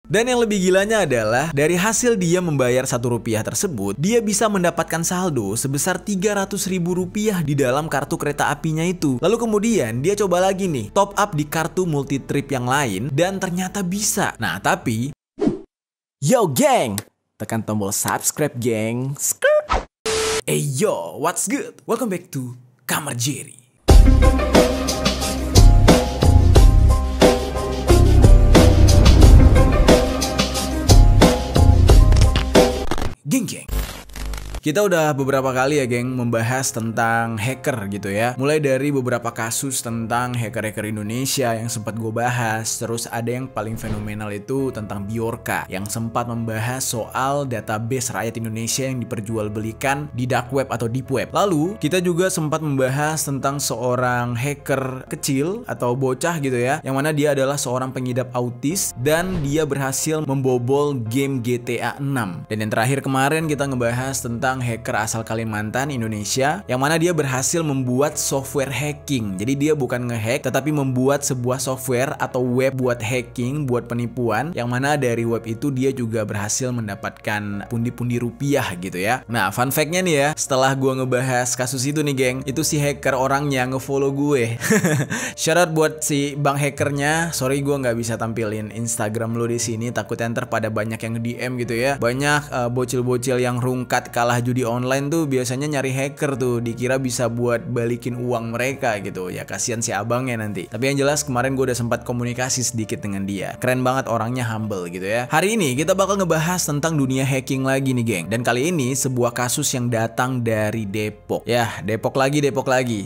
Dan yang lebih gilanya adalah dari hasil dia membayar Rp1 tersebut, dia bisa mendapatkan saldo sebesar Rp300.000 di dalam kartu kereta apinya itu. Lalu kemudian dia coba lagi nih, top up di kartu multi trip yang lain dan ternyata bisa. Nah, tapi yo geng, tekan tombol subscribe geng. Hey yo, what's good? Welcome back to Kamar Jerry. Geng. Kita udah beberapa kali ya geng membahas tentang hacker gitu ya. Mulai dari beberapa kasus tentang hacker-hacker Indonesia yang sempat gue bahas. Terus ada yang paling fenomenal itu tentang Bjorka yang sempat membahas soal database rakyat Indonesia yang diperjualbelikan di dark web atau deep web. Lalu kita juga sempat membahas tentang seorang hacker kecil atau bocah gitu ya, yang mana dia adalah seorang pengidap autis dan dia berhasil membobol game GTA 6. Dan yang terakhir kemarin kita ngebahas tentang hacker asal Kalimantan, Indonesia, yang mana dia berhasil membuat software hacking. Jadi dia bukan ngehack, tetapi membuat sebuah software atau web buat hacking, buat penipuan, yang mana dari web itu dia juga berhasil mendapatkan pundi-pundi rupiah gitu ya. Nah, fun fact-nya nih ya, setelah gua ngebahas kasus itu nih geng, itu si hacker orangnya ngefollow gue. Shout out buat si bang hackernya. Sorry gua nggak bisa tampilin Instagram lo di sini, takutnya ntar pada banyak yang DM gitu ya. Banyak bocil-bocil yang rungkat kalah judi online tuh biasanya nyari hacker tuh, dikira bisa buat balikin uang mereka gitu ya. Kasihan si abangnya nanti. Tapi yang jelas kemarin gue udah sempat komunikasi sedikit dengan dia. Keren banget orangnya, humble gitu ya. Hari ini kita bakal ngebahas tentang dunia hacking lagi nih geng. Dan kali ini sebuah kasus yang datang dari Depok. Ya, Depok lagi.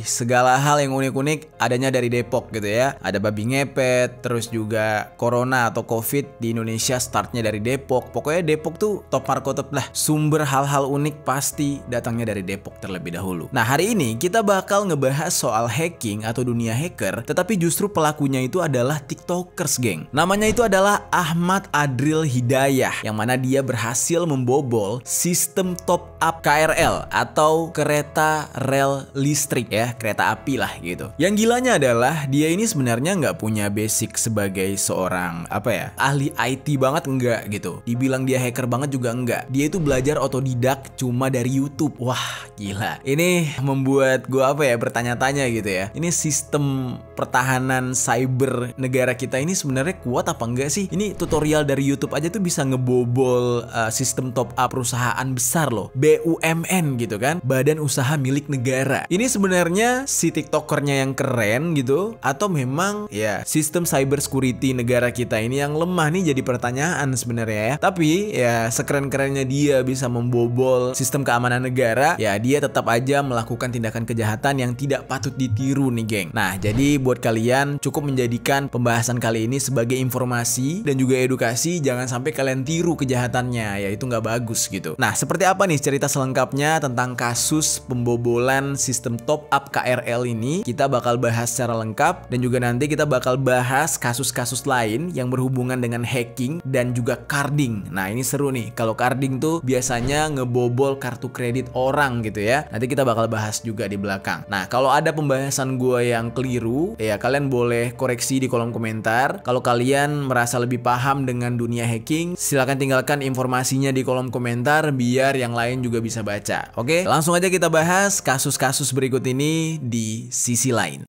Segala hal yang unik-unik adanya dari Depok gitu ya. Ada babi ngepet, terus juga corona atau covid di Indonesia startnya dari Depok. Pokoknya Depok tuh top markotop lah. Sumber hal-hal unik pasti datangnya dari Depok terlebih dahulu. Nah, hari ini kita bakal ngebahas soal hacking atau dunia hacker, tetapi justru pelakunya itu adalah TikTokers, geng. Namanya itu adalah Ahmad Adril Hidayah, yang mana dia berhasil membobol sistem top up KRL atau kereta rel listrik ya, kereta api lah gitu. Yang gilanya adalah dia ini sebenarnya nggak punya basic sebagai seorang ahli IT banget, enggak gitu. Dibilang dia hacker banget juga enggak. Dia itu belajar otodidak cuma dari YouTube. Wah, gila. Ini membuat gue bertanya-tanya gitu ya. Ini sistem pertahanan cyber negara kita ini sebenarnya kuat apa enggak sih? Ini tutorial dari YouTube aja tuh bisa ngebobol sistem top up perusahaan besar loh. BUMN gitu kan, badan usaha milik negara. Ini sebenarnya si TikTokernya yang keren gitu, atau memang ya sistem cyber security negara kita ini yang lemah nih, jadi pertanyaan sebenarnya ya. Tapi ya sekeren-kerennya dia bisa membobol sistem keamanan negara, ya dia tetap aja melakukan tindakan kejahatan yang tidak patut ditiru nih geng. Nah, jadi buat kalian cukup menjadikan pembahasan kali ini sebagai informasi dan juga edukasi, jangan sampai kalian tiru kejahatannya, ya itu nggak bagus gitu. Nah, seperti apa nih cerita selengkapnya tentang kasus pembobolan sistem top up KRL ini? Kita bakal bahas secara lengkap, dan juga nanti kita bakal bahas kasus-kasus lain yang berhubungan dengan hacking dan juga carding. Nah, ini seru nih. Kalau carding tuh biasanya ngebobol kartu kredit orang gitu ya. Nanti kita bakal bahas juga di belakang. Nah, kalau ada pembahasan gue yang keliru, ya kalian boleh koreksi di kolom komentar. Kalau kalian merasa lebih paham dengan dunia hacking, silahkan tinggalkan informasinya di kolom komentar biar yang lain juga bisa baca. Oke, langsung aja kita bahas kasus-kasus berikut ini di sisi lain.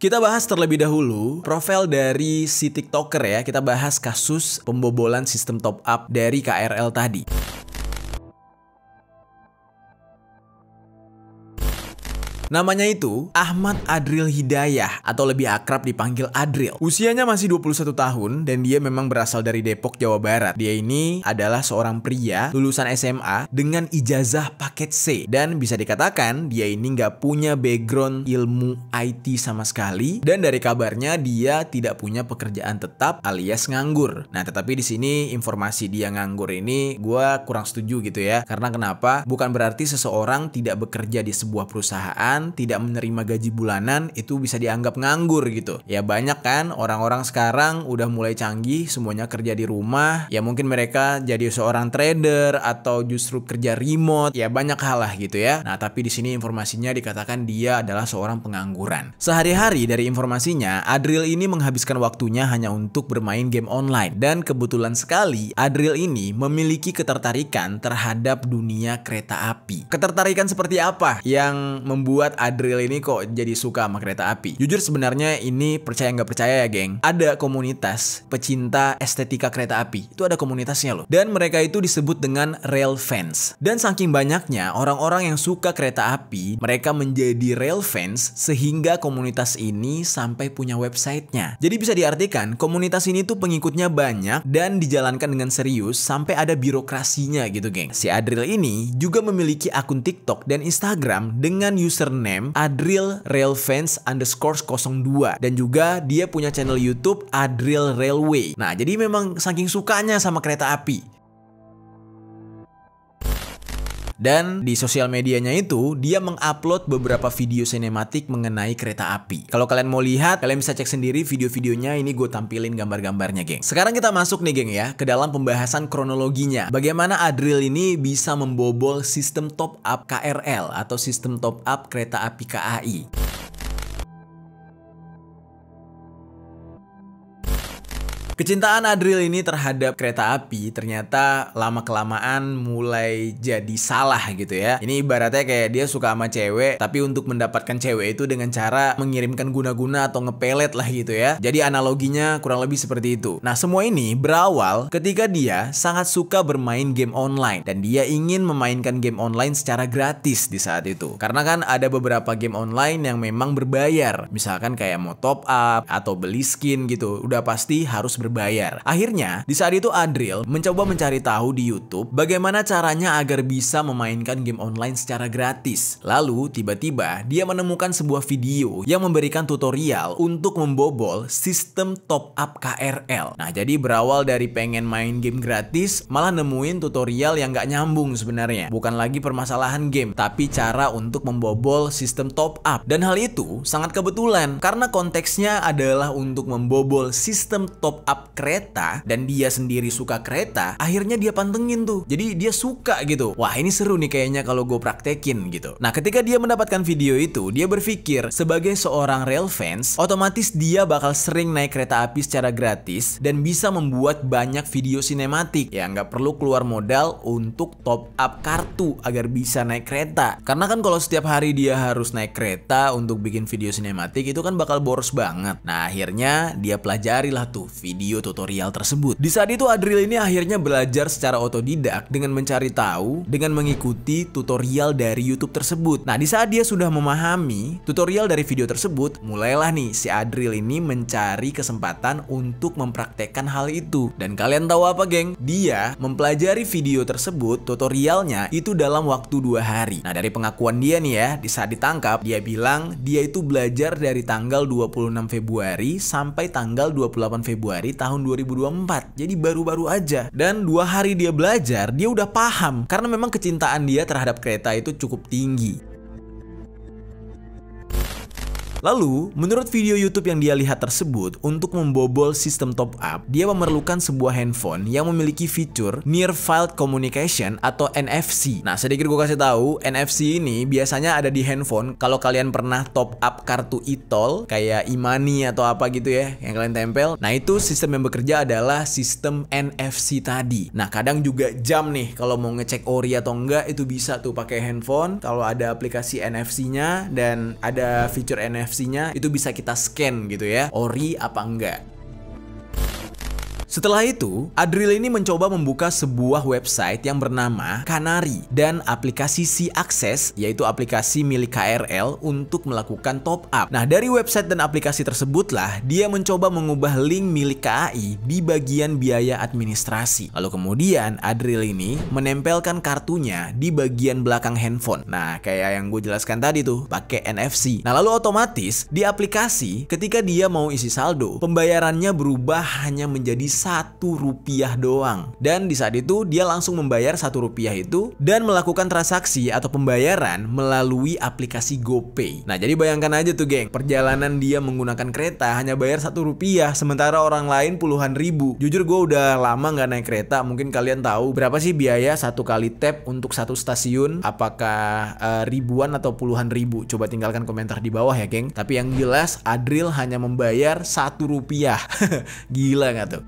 Kita bahas terlebih dahulu profil dari si TikToker ya. Kita bahas kasus pembobolan sistem top up dari KRL tadi. Namanya itu Ahmad Adril Hidayah atau lebih akrab dipanggil Adril. Usianya masih 21 tahun dan dia memang berasal dari Depok, Jawa Barat. Dia ini adalah seorang pria lulusan SMA dengan ijazah paket C. Dan bisa dikatakan dia ini nggak punya background ilmu IT sama sekali. Dan dari kabarnya dia tidak punya pekerjaan tetap alias nganggur. Nah tetapi di sini informasi dia nganggur ini gue kurang setuju gitu ya. Karena kenapa? Bukan berarti seseorang tidak bekerja di sebuah perusahaan, tidak menerima gaji bulanan itu bisa dianggap nganggur gitu. Ya banyak kan orang-orang sekarang udah mulai canggih, semuanya kerja di rumah. Ya mungkin mereka jadi seorang trader atau justru kerja remote. Ya banyak hal lah gitu ya. Nah tapi di sini informasinya dikatakan dia adalah seorang pengangguran. Sehari-hari dari informasinya, Adril ini menghabiskan waktunya hanya untuk bermain game online. Dan kebetulan sekali Adril ini memiliki ketertarikan terhadap dunia kereta api. Ketertarikan seperti apa yang membuat Adril ini kok jadi suka sama kereta api? Jujur sebenarnya ini percaya nggak percaya ya geng, ada komunitas pecinta estetika kereta api. Itu ada komunitasnya loh. Dan mereka itu disebut dengan rail fans. Dan saking banyaknya orang-orang yang suka kereta api, mereka menjadi rail fans sehingga komunitas ini sampai punya websitenya. Jadi bisa diartikan komunitas ini tuh pengikutnya banyak dan dijalankan dengan serius sampai ada birokrasinya gitu geng. Si Adril ini juga memiliki akun TikTok dan Instagram dengan username adrilrailfans_02 dan juga dia punya channel YouTube Adril Railway. Nah, jadi memang saking sukanya sama kereta api. Dan di sosial medianya itu dia mengupload beberapa video sinematik mengenai kereta api. Kalau kalian mau lihat, kalian bisa cek sendiri video-videonya, ini gue tampilin gambar-gambarnya geng. Sekarang kita masuk nih geng ya ke dalam pembahasan kronologinya. Bagaimana Adril ini bisa membobol sistem top up KRL atau sistem top up kereta api KAI. Kecintaan Adril ini terhadap kereta api ternyata lama-kelamaan mulai jadi salah gitu ya. Ini ibaratnya kayak dia suka sama cewek, tapi untuk mendapatkan cewek itu dengan cara mengirimkan guna-guna atau ngepelet lah gitu ya. Jadi analoginya kurang lebih seperti itu. Nah semua ini berawal ketika dia sangat suka bermain game online. Dan dia ingin memainkan game online secara gratis di saat itu. Karena kan ada beberapa game online yang memang berbayar. Misalkan kayak mau top up atau beli skin gitu. Udah pasti harus berbayar. Akhirnya, di saat itu Adril mencoba mencari tahu di YouTube bagaimana caranya agar bisa memainkan game online secara gratis. Lalu, tiba-tiba dia menemukan sebuah video yang memberikan tutorial untuk membobol sistem top up KRL. Nah, jadi berawal dari pengen main game gratis, malah nemuin tutorial yang gak nyambung sebenarnya. Bukan lagi permasalahan game, tapi cara untuk membobol sistem top up. Dan hal itu sangat kebetulan, karena konteksnya adalah untuk membobol sistem top up kereta dan dia sendiri suka kereta, akhirnya dia pantengin tuh. Jadi dia suka gitu. Wah, ini seru nih kayaknya kalau gue praktekin gitu. Nah, ketika dia mendapatkan video itu, dia berpikir sebagai seorang rail fans, otomatis dia bakal sering naik kereta api secara gratis dan bisa membuat banyak video sinematik. Ya, nggak perlu keluar modal untuk top up kartu agar bisa naik kereta. Karena kan kalau setiap hari dia harus naik kereta untuk bikin video sinematik itu kan bakal boros banget. Nah, akhirnya dia pelajari lah tuh video tutorial tersebut. Di saat itu Adril ini akhirnya belajar secara otodidak dengan mencari tahu, dengan mengikuti tutorial dari YouTube tersebut. Nah, di saat dia sudah memahami tutorial dari video tersebut, mulailah nih si Adril ini mencari kesempatan untuk mempraktekkan hal itu. Dan kalian tahu apa geng? Dia mempelajari video tersebut, tutorialnya itu dalam waktu 2 hari. Nah, dari pengakuan dia nih ya, di saat ditangkap, dia bilang dia itu belajar dari tanggal 26 Februari sampai tanggal 28 Februari tahun 2024. Jadi baru-baru aja. Dan 2 hari dia belajar, dia udah paham. Karena memang kecintaan dia terhadap kereta itu cukup tinggi. Lalu, menurut video YouTube yang dia lihat tersebut, untuk membobol sistem top up, dia memerlukan sebuah handphone yang memiliki fitur Near Field Communication atau NFC. Nah, sedikit gue kasih tahu, NFC ini biasanya ada di handphone kalau kalian pernah top up kartu e-tol kayak e-money atau apa gitu ya, yang kalian tempel. Nah, itu sistem yang bekerja adalah sistem NFC tadi. Nah, kadang juga jam nih, kalau mau ngecek ori atau enggak itu bisa tuh pakai handphone kalau ada aplikasi NFC-nya dan ada fitur NFC itu bisa kita scan gitu ya, ori apa enggak. Setelah itu, Adril ini mencoba membuka sebuah website yang bernama Canary dan aplikasi C-Access, yaitu aplikasi milik KRL untuk melakukan top up. Nah, dari website dan aplikasi tersebutlah dia mencoba mengubah link milik KAI di bagian biaya administrasi. Lalu kemudian Adril ini menempelkan kartunya di bagian belakang handphone. Nah, kayak yang gue jelaskan tadi tuh, pakai NFC. Nah, lalu otomatis di aplikasi ketika dia mau isi saldo, pembayarannya berubah hanya menjadi Rp1 doang. Dan di saat itu dia langsung membayar Rp1 itu dan melakukan transaksi atau pembayaran melalui aplikasi GoPay. Nah, jadi bayangkan aja tuh geng, perjalanan dia menggunakan kereta hanya bayar Rp1, sementara orang lain puluhan ribu. Jujur gue udah lama nggak naik kereta, mungkin kalian tahu berapa sih biaya satu kali tap untuk satu stasiun? Apakah ribuan atau puluhan ribu? Coba tinggalkan komentar di bawah ya geng. Tapi yang jelas Adril hanya membayar Rp1. Gila nggak tuh?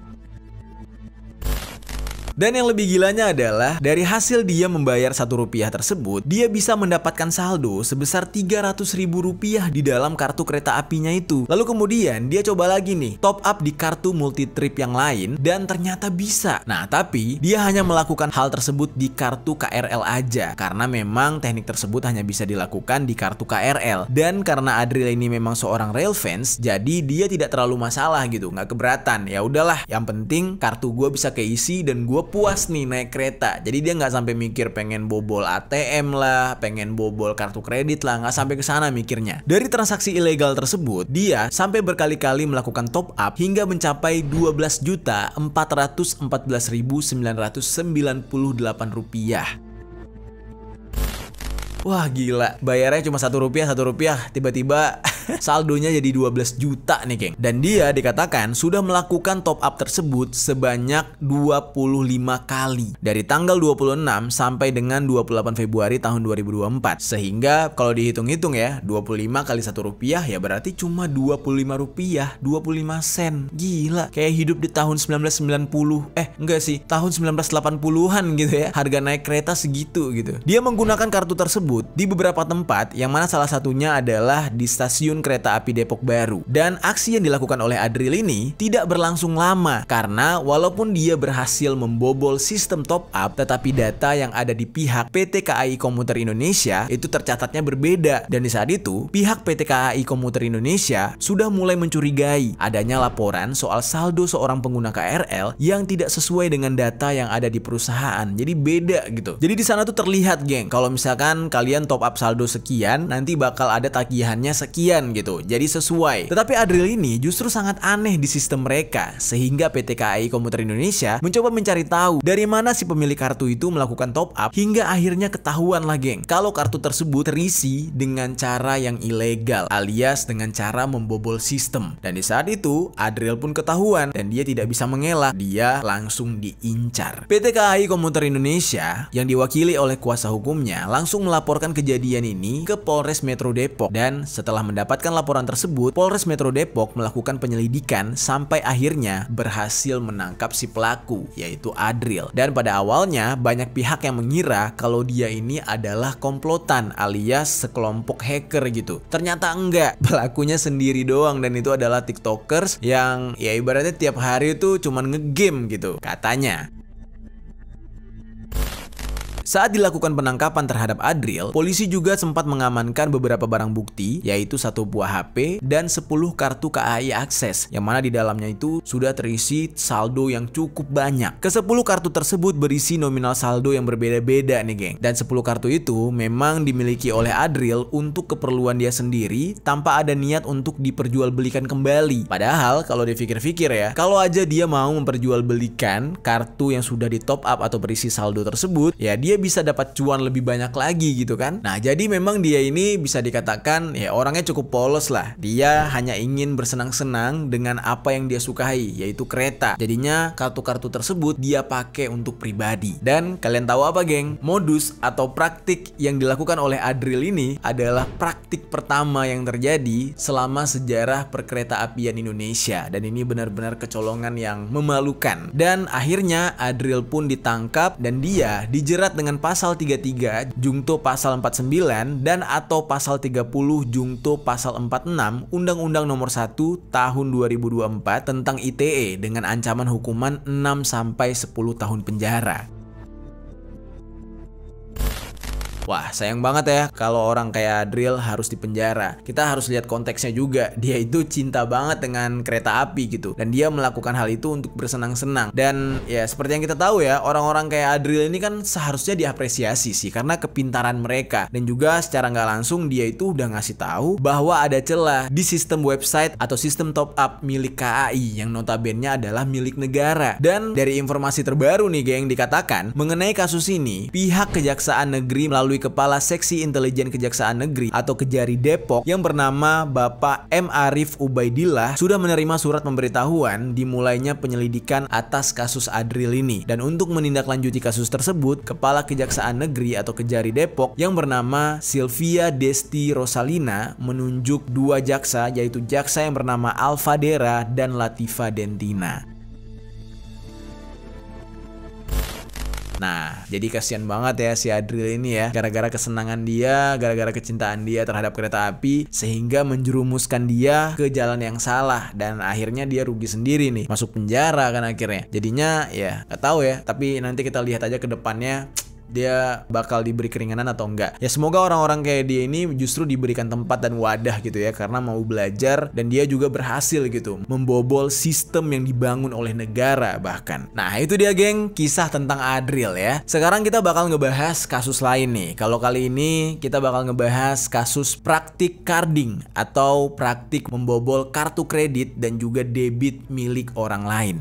Dan yang lebih gilanya adalah dari hasil dia membayar Rp1 tersebut, dia bisa mendapatkan saldo sebesar Rp300.000 di dalam kartu kereta apinya itu. Lalu kemudian dia coba lagi nih, top up di kartu multi trip yang lain dan ternyata bisa. Nah, tapi dia hanya melakukan hal tersebut di kartu KRL aja karena memang teknik tersebut hanya bisa dilakukan di kartu KRL. Dan karena Adril ini memang seorang rail fans, jadi dia tidak terlalu masalah gitu, nggak keberatan. Ya udahlah, yang penting kartu gue bisa keisi dan gue puas nih naik kereta. Jadi dia nggak sampai mikir pengen bobol ATM lah, pengen bobol kartu kredit lah, nggak sampai ke sana mikirnya. Dari transaksi ilegal tersebut, dia sampai berkali-kali melakukan top up hingga mencapai Rp12.414.998. Wah gila, bayarnya cuma Rp1, tiba-tiba saldonya jadi 12 juta nih geng. Dan dia dikatakan sudah melakukan top up tersebut sebanyak 25 kali dari tanggal 26 sampai dengan 28 Februari tahun 2024. Sehingga kalau dihitung-hitung ya, 25 kali Rp1 ya berarti cuma Rp25, 25 sen. Gila, kayak hidup di tahun 1990. Enggak sih, tahun 1980-an gitu ya. Harga naik kereta segitu gitu. Dia menggunakan kartu tersebut di beberapa tempat, yang mana salah satunya adalah di stasiun kereta api Depok Baru. Dan aksi yang dilakukan oleh Adril ini tidak berlangsung lama karena walaupun dia berhasil membobol sistem top up, tetapi data yang ada di pihak PT KAI Komuter Indonesia itu tercatatnya berbeda. Dan di saat itu pihak PT KAI Komuter Indonesia sudah mulai mencurigai adanya laporan soal saldo seorang pengguna KRL yang tidak sesuai dengan data yang ada di perusahaan. Jadi beda gitu. Jadi di sana tuh terlihat geng, kalau misalkan kalian top up saldo sekian, nanti bakal ada tagihannya sekian gitu. Jadi sesuai. Tetapi Adril ini justru sangat aneh di sistem mereka, sehingga PT KAI Komuter Indonesia mencoba mencari tahu dari mana si pemilik kartu itu melakukan top up, hingga akhirnya ketahuan lah geng, kalau kartu tersebut terisi dengan cara yang ilegal, alias dengan cara membobol sistem. Dan di saat itu Adril pun ketahuan dan dia tidak bisa mengelak, dia langsung diincar. PT KAI Komuter Indonesia yang diwakili oleh kuasa hukumnya langsung melaporkan kejadian ini ke Polres Metro Depok, dan setelah mendapatkan laporan tersebut, Polres Metro Depok melakukan penyelidikan sampai akhirnya berhasil menangkap si pelaku, yaitu Adril. Dan pada awalnya banyak pihak yang mengira kalau dia ini adalah komplotan alias sekelompok hacker gitu. Ternyata enggak, pelakunya sendiri doang, dan itu adalah TikTokers yang ya ibaratnya tiap hari itu cuman ngegame gitu katanya. Saat dilakukan penangkapan terhadap Adril, polisi juga sempat mengamankan beberapa barang bukti, yaitu 1 buah HP dan 10 kartu KAI Akses, yang mana di dalamnya itu sudah terisi saldo yang cukup banyak. Ke-10 kartu tersebut berisi nominal saldo yang berbeda-beda nih geng. Dan 10 kartu itu memang dimiliki oleh Adril untuk keperluan dia sendiri tanpa ada niat untuk diperjualbelikan kembali. Padahal kalau dipikir-pikir ya, kalau aja dia mau memperjualbelikan kartu yang sudah di top up atau berisi saldo tersebut, ya dia bisa dapat cuan lebih banyak lagi gitu kan. Nah, jadi memang dia ini bisa dikatakan ya orangnya cukup polos lah. Dia hanya ingin bersenang-senang dengan apa yang dia sukai, yaitu kereta. Jadinya kartu-kartu tersebut dia pakai untuk pribadi. Dan kalian tahu apa geng? Modus atau praktik yang dilakukan oleh Adril ini adalah praktik pertama yang terjadi selama sejarah perkereta apian Indonesia. Dan ini benar-benar kecolongan yang memalukan. Dan akhirnya Adril pun ditangkap dan dia dijerat dengan dengan pasal 33 Jungto pasal 49 dan atau pasal 30 Jungto pasal 46 Undang-Undang Nomor 1 Tahun 2024 tentang ITE dengan ancaman hukuman 6 sampai 10 tahun penjara. Wah, sayang banget ya kalau orang kayak Adriel harus dipenjara. Kita harus lihat konteksnya juga. Dia itu cinta banget dengan kereta api gitu. Dan dia melakukan hal itu untuk bersenang-senang. Dan ya seperti yang kita tahu ya, orang-orang kayak Adriel ini kan seharusnya diapresiasi sih karena kepintaran mereka. Dan juga secara nggak langsung dia itu udah ngasih tahu bahwa ada celah di sistem website atau sistem top up milik KAI yang notabene adalah milik negara. Dan dari informasi terbaru nih geng, dikatakan mengenai kasus ini, pihak Kejaksaan Negeri melalui Kepala Seksi Intelijen Kejaksaan Negeri atau Kejari Depok yang bernama Bapak M. Arif Ubaidillah sudah menerima surat pemberitahuan dimulainya penyelidikan atas kasus Adriel ini. Dan untuk menindaklanjuti kasus tersebut, Kepala Kejaksaan Negeri atau Kejari Depok yang bernama Sylvia Desti Rosalina menunjuk 2 jaksa, yaitu jaksa yang bernama Alfa Dera dan Latifa Dentina. Nah, jadi kasihan banget ya si Adriel ini ya. Gara-gara kesenangan dia, gara-gara kecintaan dia terhadap kereta api, sehingga menjerumuskan dia ke jalan yang salah. Dan akhirnya dia rugi sendiri nih, masuk penjara kan akhirnya. Jadinya ya gak tahu ya, tapi nanti kita lihat aja ke depannya dia bakal diberi keringanan atau enggak. Ya semoga orang-orang kayak dia ini justru diberikan tempat dan wadah gitu ya, karena mau belajar dan dia juga berhasil gitu membobol sistem yang dibangun oleh negara bahkan. Nah itu dia geng, kisah tentang Adriel ya. Sekarang kita bakal ngebahas kasus lain nih. Kalau kali ini kita bakal ngebahas kasus praktik carding atau praktik membobol kartu kredit dan juga debit milik orang lain.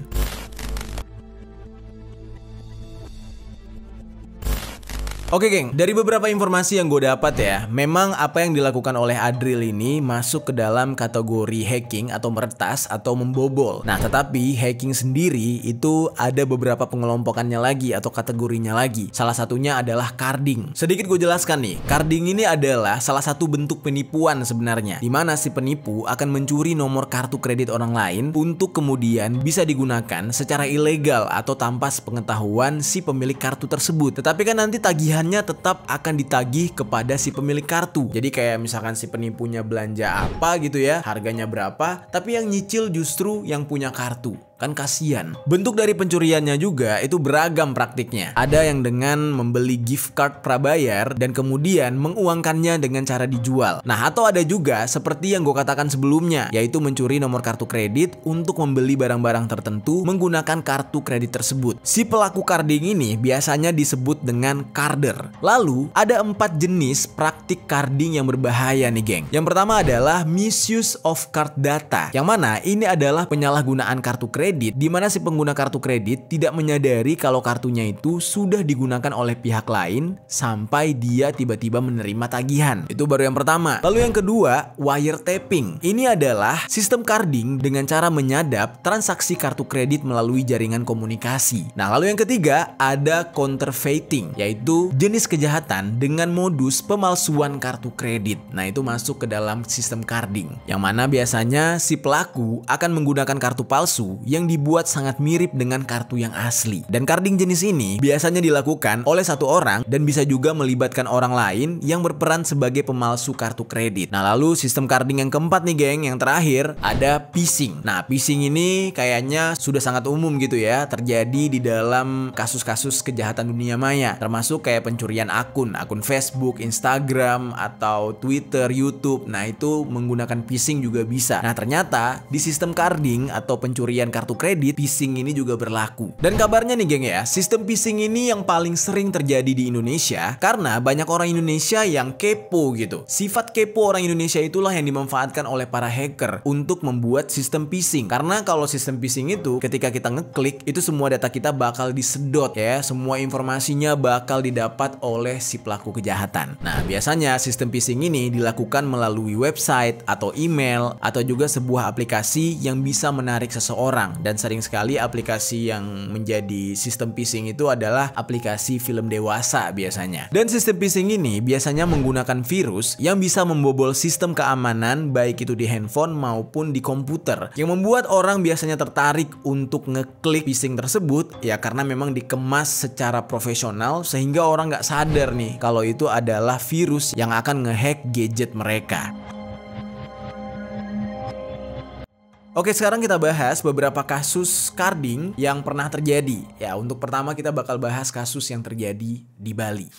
Oke geng, dari beberapa informasi yang gue dapat ya, memang apa yang dilakukan oleh Adriel ini masuk ke dalam kategori hacking atau meretas atau membobol. Nah tetapi hacking sendiri itu ada beberapa pengelompokannya lagi atau kategorinya lagi. Salah satunya adalah carding. Sedikit gue jelaskan nih, carding ini adalah salah satu bentuk penipuan sebenarnya, dimana si penipu akan mencuri nomor kartu kredit orang lain untuk kemudian bisa digunakan secara ilegal atau tanpa sepengetahuan si pemilik kartu tersebut. Tetapi kan nanti tagihannya tetap akan ditagih kepada si pemilik kartu. Jadi kayak misalkan si penipunya belanja apa gitu ya, harganya berapa, tapi yang nyicil justru yang punya kartu. Kan kasihan. Bentuk dari pencuriannya juga itu beragam praktiknya. Ada yang dengan membeli gift card prabayar dan kemudian menguangkannya dengan cara dijual. Nah atau ada juga seperti yang gue katakan sebelumnya, yaitu mencuri nomor kartu kredit untuk membeli barang-barang tertentu menggunakan kartu kredit tersebut. Si pelaku carding ini biasanya disebut dengan carder. Lalu ada 4 jenis praktik carding yang berbahaya nih geng. Yang pertama adalah misuse of card data, yang mana ini adalah penyalahgunaan kartu kredit di mana si pengguna kartu kredit tidak menyadari kalau kartunya itu sudah digunakan oleh pihak lain sampai dia tiba-tiba menerima tagihan. Itu baru yang pertama. Lalu yang kedua, wiretapping. Ini adalah sistem carding dengan cara menyadap transaksi kartu kredit melalui jaringan komunikasi. Nah, lalu yang ketiga ada counterfeiting, yaitu jenis kejahatan dengan modus pemalsuan kartu kredit. Nah, itu masuk ke dalam sistem carding, yang mana biasanya si pelaku akan menggunakan kartu palsu yang dibuat sangat mirip dengan kartu yang asli. Dan carding jenis ini biasanya dilakukan oleh satu orang dan bisa juga melibatkan orang lain yang berperan sebagai pemalsu kartu kredit. Nah lalu sistem carding yang keempat nih geng, yang terakhir ada phishing. Nah phishing ini kayaknya sudah sangat umum gitu ya, terjadi di dalam kasus-kasus kejahatan dunia maya, termasuk kayak pencurian akun Facebook, Instagram, atau Twitter, YouTube. Nah itu menggunakan phishing juga bisa. Nah ternyata di sistem carding atau pencurian kartu kredit, phishing ini juga berlaku. Dan kabarnya nih geng ya, sistem phishing ini yang paling sering terjadi di Indonesia karena banyak orang Indonesia yang kepo gitu. Sifat kepo orang Indonesia itulah yang dimanfaatkan oleh para hacker untuk membuat sistem phishing. Karena kalau sistem phishing itu ketika kita ngeklik, itu semua data kita bakal disedot ya, semua informasinya bakal didapat oleh si pelaku kejahatan. Nah biasanya sistem phishing ini dilakukan melalui website atau email atau juga sebuah aplikasi yang bisa menarik seseorang uang. Dan sering sekali aplikasi yang menjadi sistem phishing itu adalah aplikasi film dewasa biasanya. Dan sistem phishing ini biasanya menggunakan virus yang bisa membobol sistem keamanan baik itu di handphone maupun di komputer, yang membuat orang biasanya tertarik untuk ngeklik phishing tersebut ya karena memang dikemas secara profesional sehingga orang nggak sadar nih kalau itu adalah virus yang akan ngehack gadget mereka. Oke, sekarang kita bahas beberapa kasus carding yang pernah terjadi. Ya, untuk pertama kita bakal bahas kasus yang terjadi di Bali.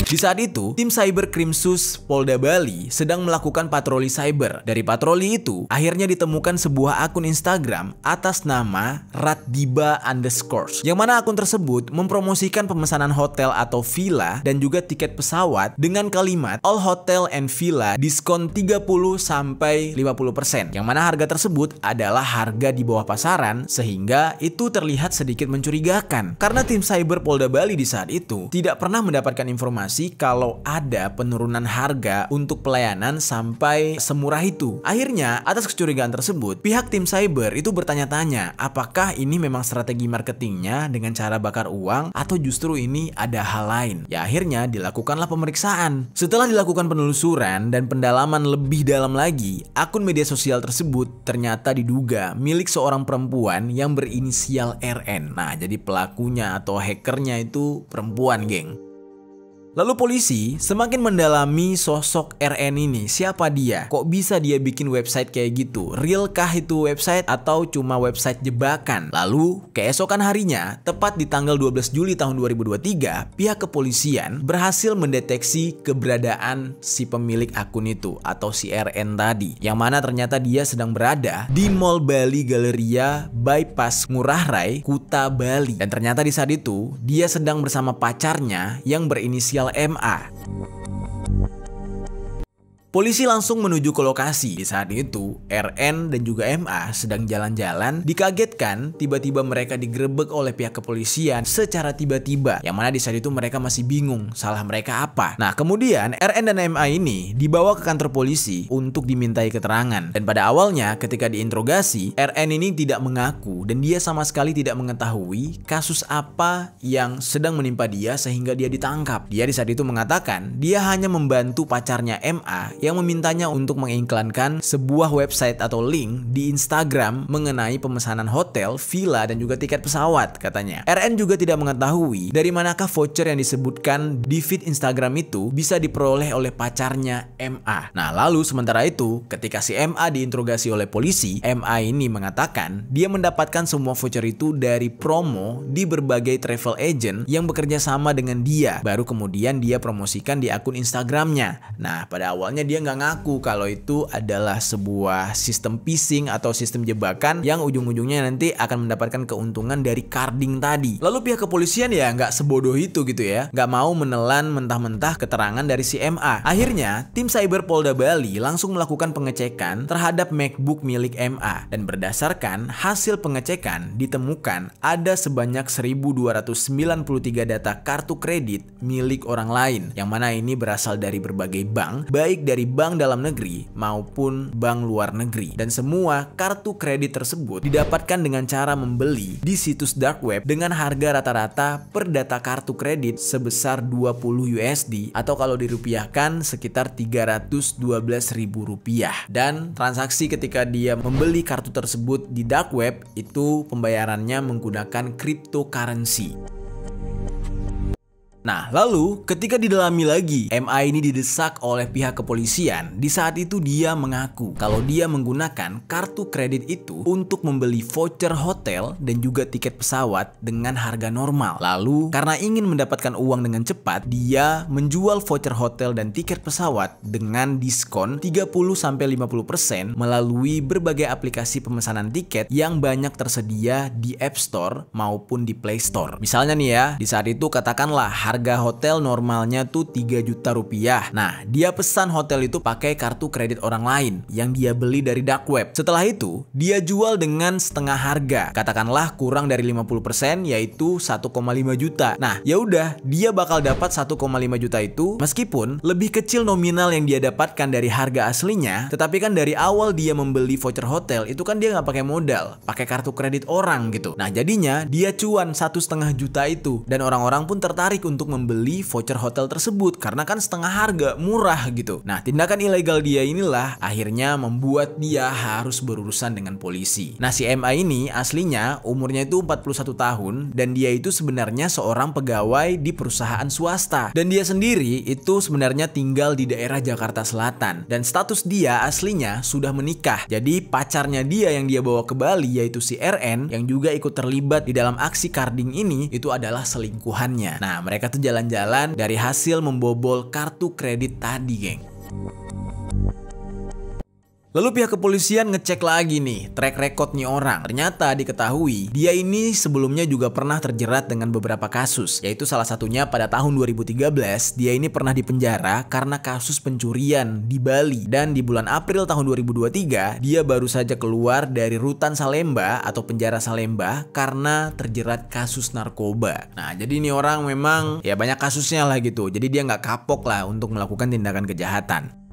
Di saat itu, tim Cyber Krimsus Polda Bali sedang melakukan patroli cyber. Dari patroli itu, akhirnya ditemukan sebuah akun Instagram atas nama Raddiba_, yang mana akun tersebut mempromosikan pemesanan hotel atau villa dan juga tiket pesawat dengan kalimat all hotel and villa diskon 30-50%, yang mana harga tersebut adalah harga di bawah pasaran sehingga itu terlihat sedikit mencurigakan. Karena tim Cyber Polda Bali di saat itu tidak pernah mendapatkan informasi kalau ada penurunan harga untuk pelayanan sampai semurah itu. Akhirnya, atas kecurigaan tersebut, pihak tim cyber itu bertanya-tanya apakah ini memang strategi marketingnya dengan cara bakar uang atau justru ini ada hal lain. Ya akhirnya dilakukanlah pemeriksaan. Setelah dilakukan penelusuran dan pendalaman lebih dalam lagi, akun media sosial tersebut ternyata diduga milik seorang perempuan yang berinisial RN. Nah, jadi pelakunya atau hackernya itu perempuan, geng. Lalu polisi semakin mendalami sosok RN ini. Siapa dia? Kok bisa dia bikin website kayak gitu? Realkah itu website atau cuma website jebakan? Lalu keesokan harinya, tepat di tanggal 12 Juli tahun 2023, pihak kepolisian berhasil mendeteksi keberadaan si pemilik akun itu atau si RN tadi. Yang mana ternyata dia sedang berada di Mall Bali Galleria Bypass Ngurah Rai, Kuta, Bali. Dan ternyata di saat itu dia sedang bersama pacarnya yang berinisial MA. Polisi langsung menuju ke lokasi. Di saat itu, RN dan juga MA sedang jalan-jalan, dikagetkan tiba-tiba mereka digerebek oleh pihak kepolisian secara tiba-tiba. Yang mana di saat itu mereka masih bingung, salah mereka apa. Nah, kemudian RN dan MA ini dibawa ke kantor polisi untuk dimintai keterangan. Dan pada awalnya ketika diinterogasi, RN ini tidak mengaku dan dia sama sekali tidak mengetahui kasus apa yang sedang menimpa dia sehingga dia ditangkap. Dia di saat itu mengatakan dia hanya membantu pacarnya MA yang memintanya untuk mengiklankan sebuah website atau link di Instagram mengenai pemesanan hotel, villa, dan juga tiket pesawat, katanya. RN juga tidak mengetahui dari manakah voucher yang disebutkan di feed Instagram itu bisa diperoleh oleh pacarnya MA. Nah, lalu sementara itu, ketika si MA diinterogasi oleh polisi, MA ini mengatakan dia mendapatkan semua voucher itu dari promo di berbagai travel agent yang bekerja sama dengan dia. Baru kemudian dia promosikan di akun Instagramnya. Nah, pada awalnya dia nggak ngaku kalau itu adalah sebuah sistem phishing atau sistem jebakan yang ujung-ujungnya nanti akan mendapatkan keuntungan dari carding tadi. Lalu pihak kepolisian ya nggak sebodoh itu gitu ya, nggak mau menelan mentah-mentah keterangan dari si MA. Akhirnya tim Cyber Polda Bali langsung melakukan pengecekan terhadap MacBook milik MA dan berdasarkan hasil pengecekan ditemukan ada sebanyak 1.293 data kartu kredit milik orang lain, yang mana ini berasal dari berbagai bank, baik dari bank dalam negeri maupun bank luar negeri. Dan semua kartu kredit tersebut didapatkan dengan cara membeli di situs dark web dengan harga rata-rata per data kartu kredit sebesar 20 USD atau kalau dirupiahkan sekitar 312.000 rupiah. Dan transaksi ketika dia membeli kartu tersebut di dark web itu pembayarannya menggunakan cryptocurrency. Nah, lalu ketika didalami lagi, MA ini didesak oleh pihak kepolisian. Di saat itu dia mengaku kalau dia menggunakan kartu kredit itu untuk membeli voucher hotel dan juga tiket pesawat dengan harga normal. Lalu, karena ingin mendapatkan uang dengan cepat, dia menjual voucher hotel dan tiket pesawat dengan diskon 30-50% melalui berbagai aplikasi pemesanan tiket yang banyak tersedia di App Store maupun di Play Store. Misalnya nih ya, di saat itu katakanlah harga hotel normalnya tuh 3 juta rupiah. Nah, dia pesan hotel itu pakai kartu kredit orang lain yang dia beli dari dark web. Setelah itu, dia jual dengan setengah harga. Katakanlah kurang dari 50%, yaitu 1,5 juta. Nah, ya udah, dia bakal dapat 1,5 juta itu meskipun lebih kecil nominal yang dia dapatkan dari harga aslinya, tetapi kan dari awal dia membeli voucher hotel itu kan dia nggak pakai modal, pakai kartu kredit orang gitu. Nah, jadinya dia cuan 1,5 juta itu, dan orang-orang pun tertarik untuk membeli voucher hotel tersebut karena kan setengah harga, murah gitu. Nah, tindakan ilegal dia inilah akhirnya membuat dia harus berurusan dengan polisi. Nah, si MA ini aslinya umurnya itu 41 tahun dan dia itu sebenarnya seorang pegawai di perusahaan swasta, dan dia sendiri itu sebenarnya tinggal di daerah Jakarta Selatan, dan status dia aslinya sudah menikah. Jadi pacarnya dia yang dia bawa ke Bali, yaitu si RN yang juga ikut terlibat di dalam aksi carding ini, itu adalah selingkuhannya. Nah, mereka tuh jalan-jalan dari hasil membobol kartu kredit tadi, geng. Lalu pihak kepolisian ngecek lagi nih track record nih orang. Ternyata diketahui dia ini sebelumnya juga pernah terjerat dengan beberapa kasus, yaitu salah satunya pada tahun 2013 dia ini pernah dipenjara karena kasus pencurian di Bali, dan di bulan April tahun 2023 dia baru saja keluar dari rutan Salemba atau penjara Salemba karena terjerat kasus narkoba. Nah, jadi ini orang memang ya banyak kasusnya lah gitu, jadi dia nggak kapok lah untuk melakukan tindakan kejahatan.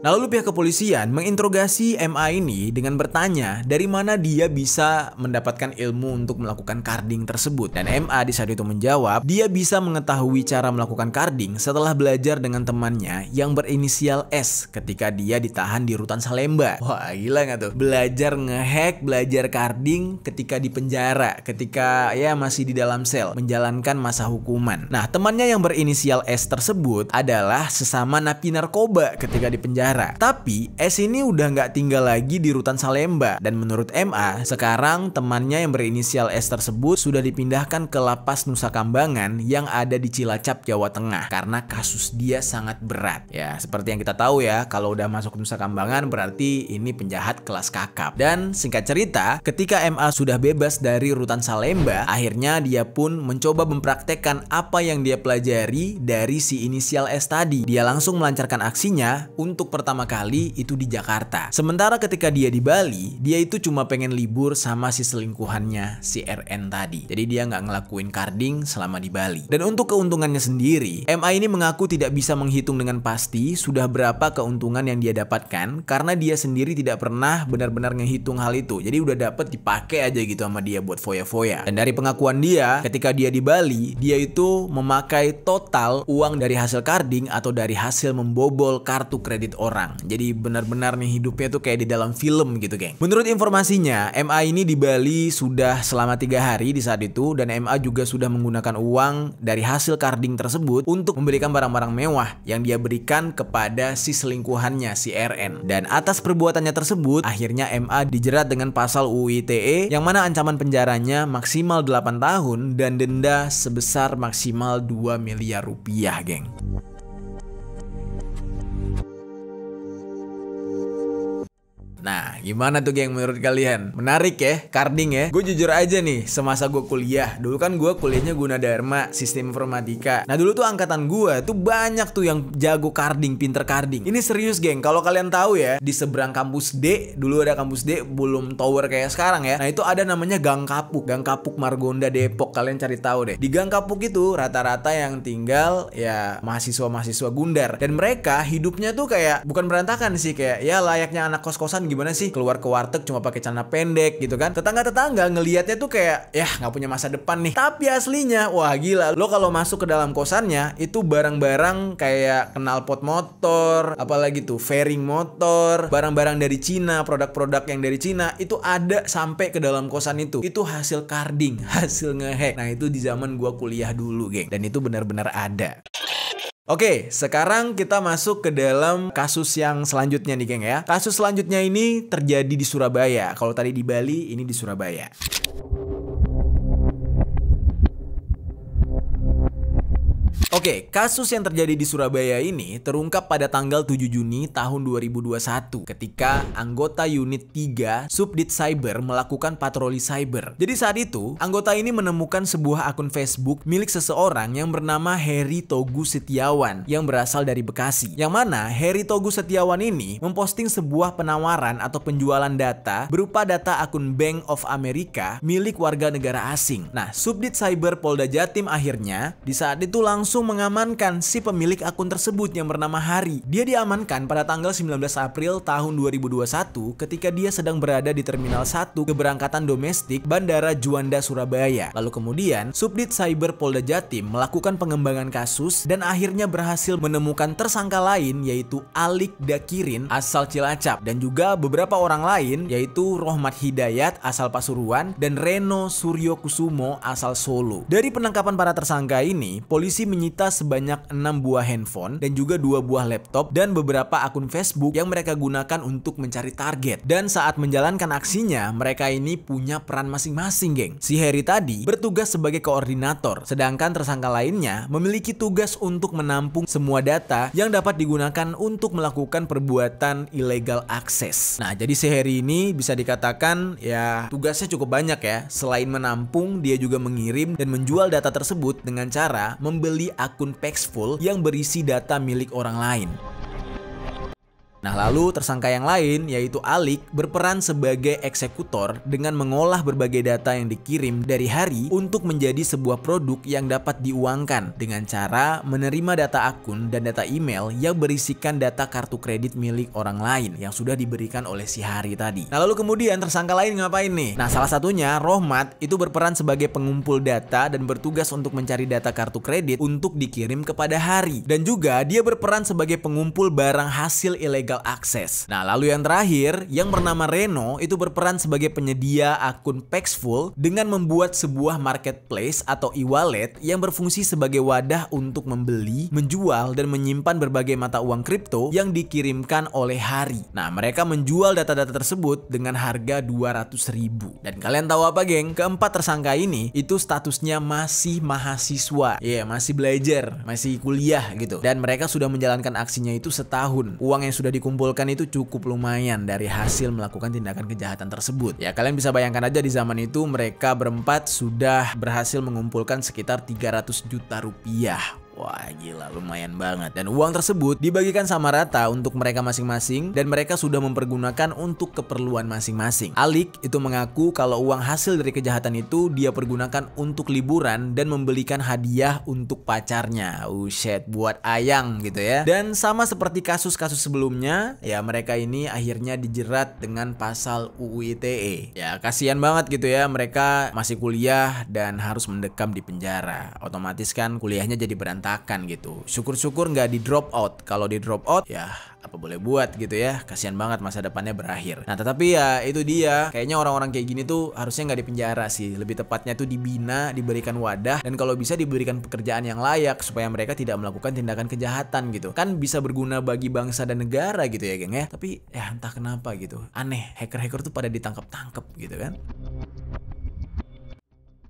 Nah, lalu pihak kepolisian menginterogasi MA ini dengan bertanya dari mana dia bisa mendapatkan ilmu untuk melakukan carding tersebut. Dan MA di saat itu menjawab, dia bisa mengetahui cara melakukan carding setelah belajar dengan temannya yang berinisial S ketika dia ditahan di rutan Salemba. Wah, gila nggak tuh? Belajar ngehack, belajar carding ketika di penjara, ketika ya masih di dalam sel, menjalankan masa hukuman. Nah, temannya yang berinisial S tersebut adalah sesama napi narkoba ketika di penjara. Tapi S ini udah nggak tinggal lagi di rutan Salemba, dan menurut MA sekarang temannya yang berinisial S tersebut sudah dipindahkan ke lapas Nusa Kambangan yang ada di Cilacap, Jawa Tengah karena kasus dia sangat berat. Ya, seperti yang kita tahu ya, kalau udah masuk Nusa Kambangan berarti ini penjahat kelas kakap. Dan singkat cerita, ketika MA sudah bebas dari rutan Salemba, akhirnya dia pun mencoba mempraktekkan apa yang dia pelajari dari si inisial S tadi. Dia langsung melancarkan aksinya untuk pertama kali itu di Jakarta. Sementara ketika dia di Bali, dia itu cuma pengen libur sama si selingkuhannya, si RN tadi. Jadi dia nggak ngelakuin carding selama di Bali. Dan untuk keuntungannya sendiri, MA ini mengaku tidak bisa menghitung dengan pasti sudah berapa keuntungan yang dia dapatkan karena dia sendiri tidak pernah benar-benar ngehitung hal itu. Jadi udah dapet dipakai aja gitu sama dia buat foya-foya. Dan dari pengakuan dia, ketika dia di Bali, dia itu memakai total uang dari hasil carding atau dari hasil membobol kartu kredit orang. Jadi benar-benar nih hidupnya tuh kayak di dalam film gitu, geng. Menurut informasinya, MA ini di Bali sudah selama 3 hari di saat itu, dan MA juga sudah menggunakan uang dari hasil carding tersebut untuk memberikan barang-barang mewah yang dia berikan kepada si selingkuhannya, si RN. Dan atas perbuatannya tersebut, akhirnya MA dijerat dengan pasal UU ITE yang mana ancaman penjaranya maksimal 8 tahun dan denda sebesar maksimal 2 miliar rupiah, geng. Nah, gimana tuh geng menurut kalian? Menarik ya, carding ya? Gue jujur aja nih, semasa gue kuliah, dulu kan gue kuliahnya Gunadarma, sistem informatika. Nah, dulu tuh angkatan gue tuh banyak tuh yang jago carding, pinter carding. Ini serius geng, kalau kalian tahu ya, di seberang kampus D, dulu ada kampus D, belum tower kayak sekarang ya. Nah, itu ada namanya Gang Kapuk Margonda Depok, kalian cari tahu deh. Di Gang Kapuk itu rata-rata yang tinggal ya mahasiswa-mahasiswa Gundar. Dan mereka hidupnya tuh kayak, bukan berantakan sih, kayak ya layaknya anak kos-kosan. Gimana sih keluar ke warteg cuma pakai celana pendek gitu kan. Tetangga-tetangga ngelihatnya tuh kayak ya nggak punya masa depan nih. Tapi aslinya wah gila, lo kalau masuk ke dalam kosannya itu barang-barang kayak knalpot motor, apalagi tuh fairing motor, barang-barang dari Cina, produk-produk yang dari Cina itu ada sampai ke dalam kosan itu. Itu hasil carding, hasil ngehack. Nah, itu di zaman gua kuliah dulu, geng. Dan itu benar-benar ada. Oke, sekarang kita masuk ke dalam kasus yang selanjutnya nih, geng ya. Kasus selanjutnya ini terjadi di Surabaya. Kalau tadi di Bali, ini di Surabaya. Oke, kasus yang terjadi di Surabaya ini terungkap pada tanggal 7 Juni tahun 2021 ketika anggota unit 3 Subdit Cyber melakukan patroli cyber. Jadi saat itu, anggota ini menemukan sebuah akun Facebook milik seseorang yang bernama Heri Togu Setiawan yang berasal dari Bekasi. Yang mana Heri Togu Setiawan ini memposting sebuah penawaran atau penjualan data berupa data akun Bank of America milik warga negara asing. Nah, Subdit Cyber Polda Jatim akhirnya di saat itu langsung mengamankan si pemilik akun tersebut yang bernama Hari. Dia diamankan pada tanggal 19 April tahun 2021 ketika dia sedang berada di Terminal 1 keberangkatan domestik Bandara Juanda Surabaya. Lalu kemudian Subdit Cyber Polda Jatim melakukan pengembangan kasus dan akhirnya berhasil menemukan tersangka lain yaitu Alik Dakirin asal Cilacap dan juga beberapa orang lain yaitu Rohmat Hidayat asal Pasuruan dan Reno Suryo Kusumo asal Solo. Dari penangkapan para tersangka ini, polisi menyita sebanyak 6 buah handphone dan juga 2 buah laptop dan beberapa akun Facebook yang mereka gunakan untuk mencari target. Dan saat menjalankan aksinya, mereka ini punya peran masing-masing, geng. Si Heri tadi bertugas sebagai koordinator, sedangkan tersangka lainnya memiliki tugas untuk menampung semua data yang dapat digunakan untuk melakukan perbuatan illegal access. Nah, jadi si Heri ini bisa dikatakan ya tugasnya cukup banyak ya. Selain menampung, dia juga mengirim dan menjual data tersebut dengan cara membeli akun Paxful yang berisi data milik orang lain. Nah, lalu tersangka yang lain yaitu Alik berperan sebagai eksekutor dengan mengolah berbagai data yang dikirim dari Hari untuk menjadi sebuah produk yang dapat diuangkan dengan cara menerima data akun dan data email yang berisikan data kartu kredit milik orang lain yang sudah diberikan oleh si Hari tadi. Nah, lalu kemudian tersangka lain ngapain nih? Nah, salah satunya Rohmat itu berperan sebagai pengumpul data dan bertugas untuk mencari data kartu kredit untuk dikirim kepada Hari. Dan juga dia berperan sebagai pengumpul barang hasil ilegal akses. Nah, lalu yang terakhir yang bernama Reno itu berperan sebagai penyedia akun Paxful dengan membuat sebuah marketplace atau e-wallet yang berfungsi sebagai wadah untuk membeli, menjual, dan menyimpan berbagai mata uang kripto yang dikirimkan oleh Hari. Nah, mereka menjual data-data tersebut dengan harga 200.000. Dan kalian tahu apa, geng? Keempat tersangka ini itu statusnya masih mahasiswa. Masih belajar, masih kuliah gitu. Dan mereka sudah menjalankan aksinya itu setahun. Uang yang sudah dikumpulkan itu cukup lumayan dari hasil melakukan tindakan kejahatan tersebut. Ya, kalian bisa bayangkan aja di zaman itu mereka berempat sudah berhasil mengumpulkan sekitar 300 juta rupiah. Wah, gila, lumayan banget. Dan uang tersebut dibagikan sama rata untuk mereka masing-masing dan mereka sudah mempergunakan untuk keperluan masing-masing. Alik itu mengaku kalau uang hasil dari kejahatan itu dia pergunakan untuk liburan dan membelikan hadiah untuk pacarnya. Shit, buat ayang gitu ya. Dan sama seperti kasus-kasus sebelumnya, ya mereka ini akhirnya dijerat dengan pasal UU ITE. Ya, kasihan banget gitu ya, mereka masih kuliah dan harus mendekam di penjara. Otomatis kan kuliahnya jadi berantakan gitu. Syukur-syukur nggak di drop out. Kalau di drop out ya apa boleh buat gitu ya. Kasihan banget masa depannya berakhir. Nah, tetapi ya itu dia. Kayaknya orang-orang kayak gini tuh harusnya nggak di penjara sih. Lebih tepatnya tuh dibina, diberikan wadah, dan kalau bisa diberikan pekerjaan yang layak supaya mereka tidak melakukan tindakan kejahatan gitu. Kan bisa berguna bagi bangsa dan negara gitu ya, geng ya. Tapi ya entah kenapa gitu. Aneh, hacker-hacker tuh pada ditangkap-tangkap gitu kan.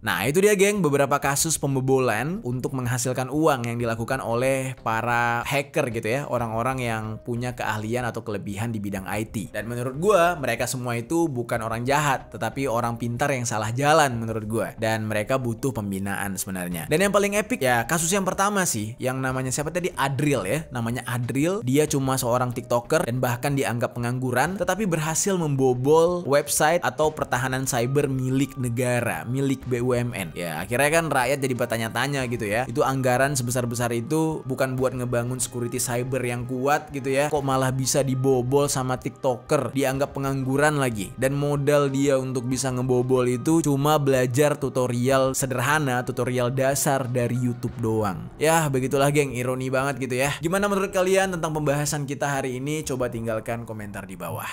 Nah, itu dia, geng, beberapa kasus pembobolan untuk menghasilkan uang yang dilakukan oleh para hacker gitu ya, orang-orang yang punya keahlian atau kelebihan di bidang IT. Dan menurut gua, mereka semua itu bukan orang jahat, tetapi orang pintar yang salah jalan menurut gua. Dan mereka butuh pembinaan sebenarnya. Dan yang paling epic ya, kasus yang pertama sih, yang namanya siapa tadi? Adril ya, namanya Adril. Dia cuma seorang TikToker dan bahkan dianggap pengangguran, tetapi berhasil membobol website atau pertahanan cyber milik negara, milik BUMN. Ya, akhirnya kan rakyat jadi bertanya-tanya gitu ya. Itu anggaran sebesar-besar itu bukan buat ngebangun security cyber yang kuat gitu ya. Kok malah bisa dibobol sama TikToker, dianggap pengangguran lagi. Dan modal dia untuk bisa ngebobol itu cuma belajar tutorial sederhana, tutorial dasar dari YouTube doang. Ya, begitulah, geng, ironi banget gitu ya. Gimana menurut kalian tentang pembahasan kita hari ini? Coba tinggalkan komentar di bawah.